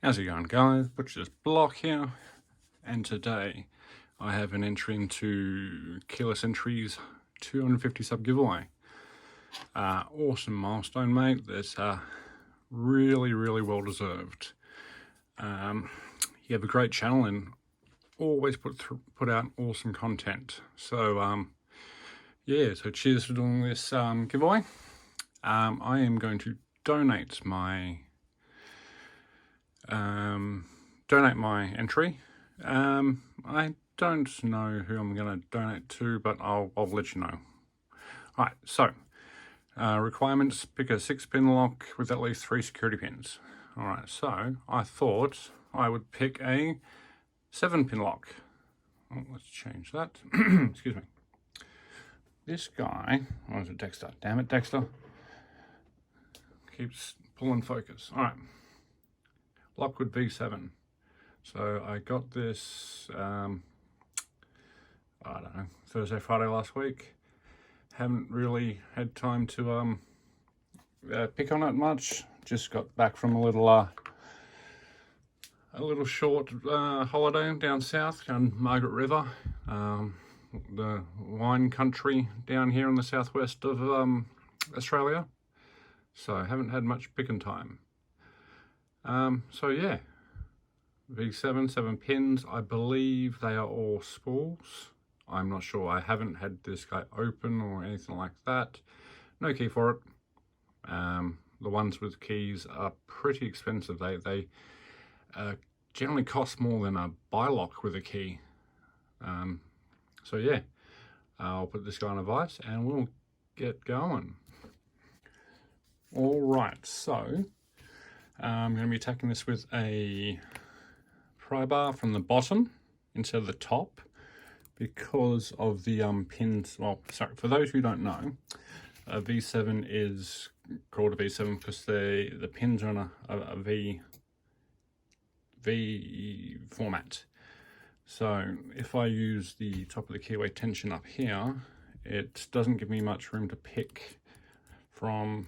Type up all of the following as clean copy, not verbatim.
How's it going, guys? Butcher's Block here, and today I have an entry into Keyless Entries 250 sub giveaway. Awesome milestone, mate. That's really well deserved. You have a great channel and always put out awesome content. So yeah, so cheers for doing this giveaway. I am going to donate my entry. I don't know who I'm going to donate to, but I'll let you know. All right, so requirements: pick a 6-pin lock with at least 3 security pins. All right, so I thought I would pick a 7-pin lock. Oh, let's change that. Excuse me. This guy, oh, is it Dexter? Damn it, Dexter. Keeps pulling focus. All right. Lockwood V7. So I got this, I don't know, Thursday, Friday last week. Haven't really had time to pick on it much. Just got back from a little short holiday down south on Margaret River, the wine country down here in the southwest of Australia. So I haven't had much picking time. So yeah, V7, 7 pins. I believe they are all spools. I'm not sure. I haven't had this guy open or anything like that. No key for it. The ones with keys are pretty expensive. They generally cost more than a buy lock with a key. So yeah, I'll put this guy on a vise and we'll get going. All right, so I'm going to be attacking this with a pry bar from the bottom instead of the top because of the pins. Well, sorry, for those who don't know, a V7 is called a V7 because the pins are on a V format. So if I use the top of the keyway tension up here, it doesn't give me much room to pick from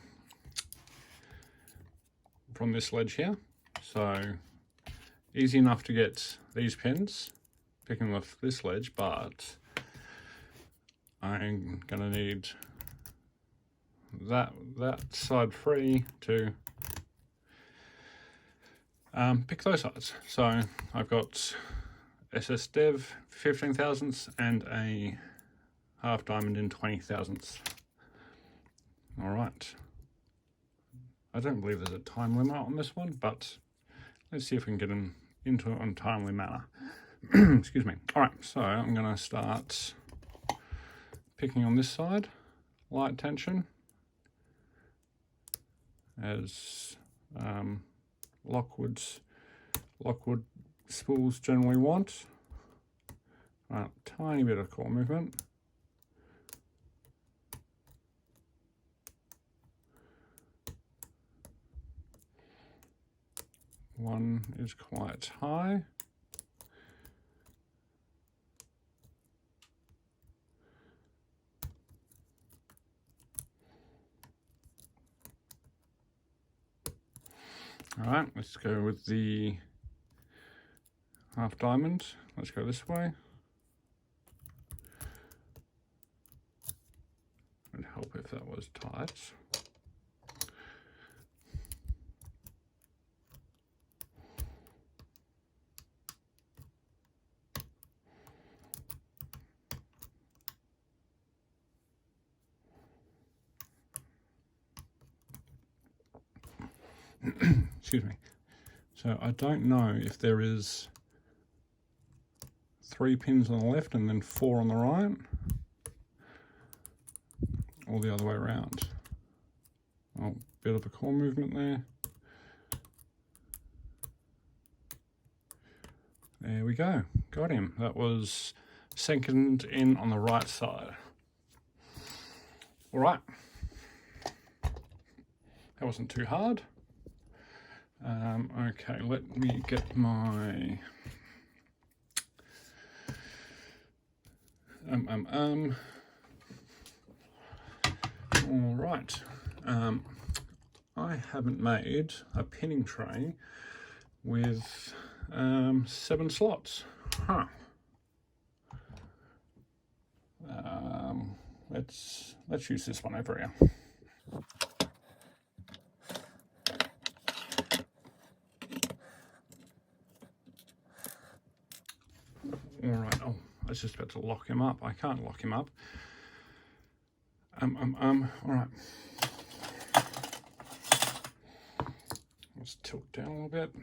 this ledge here. So easy enough to get these pins picking off this ledge, but I'm gonna need that side free to pick those sides. So I've got SS Dev 15 thousandths and a half diamond in 20 thousandths. All right. I don't believe there's a time limit on this one, but let's see if we can get them into it in a timely manner. Excuse me. All right, so I'm going to start picking on this side, light tension, as Lockwood spools generally want. Right, tiny bit of core movement. One is quite high. All right, let's go with the half diamond. Let's go this way. It'd help if that was tight. Excuse me. So I don't know if there is 3 pins on the left and then 4 on the right, or the other way around. Oh, bit of a core movement there. There we go. Got him. That was second in on the right side. All right. That wasn't too hard. Okay, let me get my all right. I haven't made a pinning tray with 7 slots. Huh. Let's use this one over here. All right. Oh, I was just about to lock him up. I can't lock him up. All right. Let's tilt down a little bit.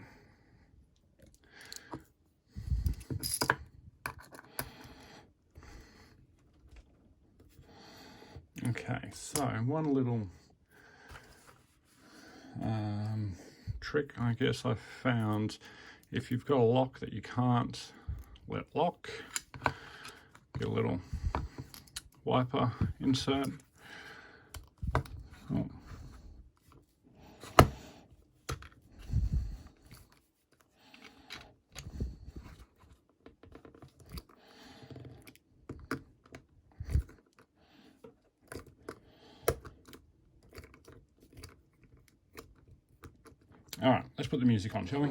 Okay, so one little trick I guess I've found, if you've got a lock that you can't let lock, get a little wiper insert. Oh. All right, let's put the music on, shall we?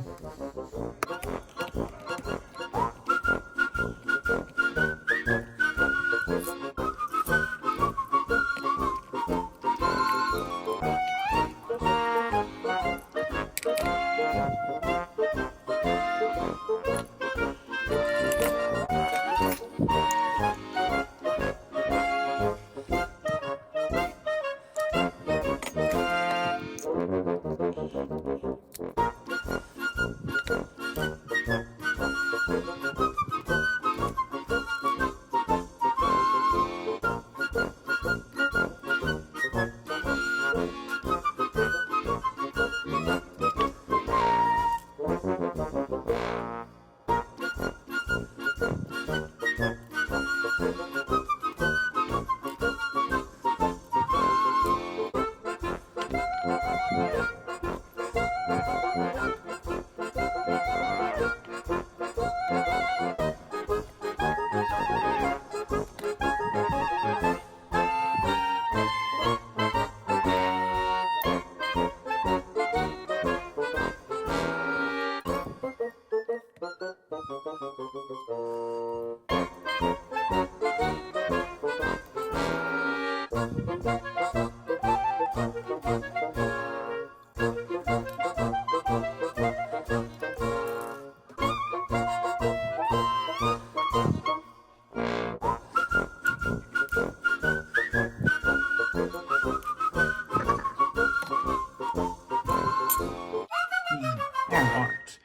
Alright.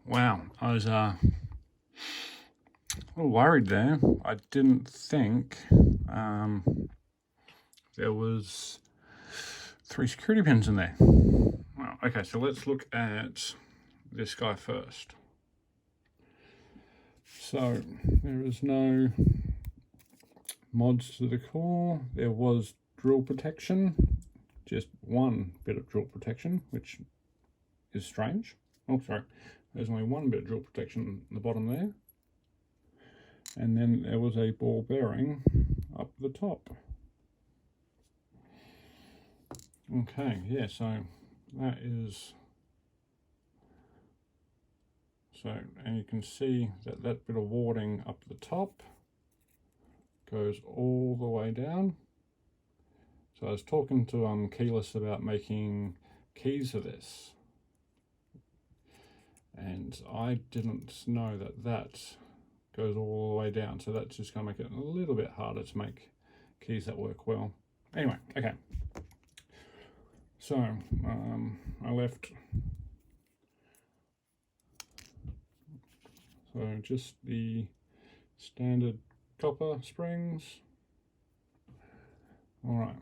Wow, I was a little worried there. I didn't think there was 3 security pins in there. Wow, okay, so let's look at this guy first. So there is no mods to the core. There was drill protection, just one bit of drill protection, which is strange. Oh, sorry, there's only one bit of drill protection at the bottom there. And then there was a ball bearing up the top. Okay, yeah, so that is, so, and you can see that that bit of warding up the top goes all the way down. So I was talking to Keyless about making keys for this, and I didn't know that that goes all the way down, so that's just going to make it a little bit harder to make keys that work well. Anyway, okay, so I left just the standard copper springs. All right,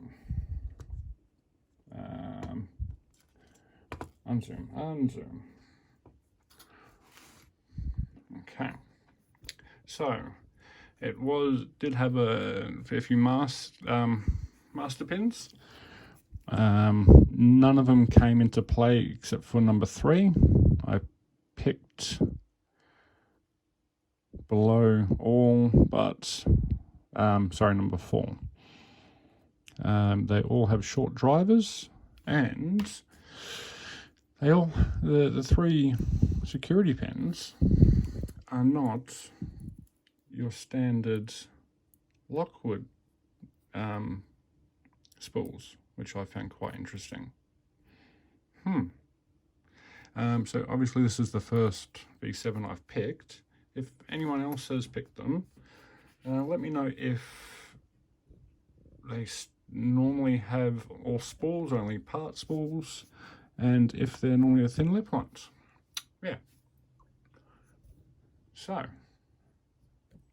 unzoom. Okay, so it did have a fair few master pins. None of them came into play except for number 3. I picked below all but number 4. They all have short drivers, and they all the 3 security pins are not your standard Lockwood spools, which I found quite interesting. So obviously this is the first V7 I've picked. If anyone else has picked them, let me know if they normally have all spools or only part spools, and if they're normally the thin lip ones. Yeah. So,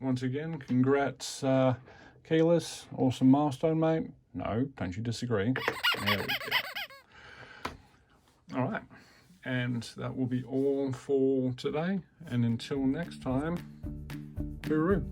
once again, congrats, Keyless. Awesome milestone, mate. No, don't you disagree. There we go. All right. And that will be all for today. And until next time, hooroo.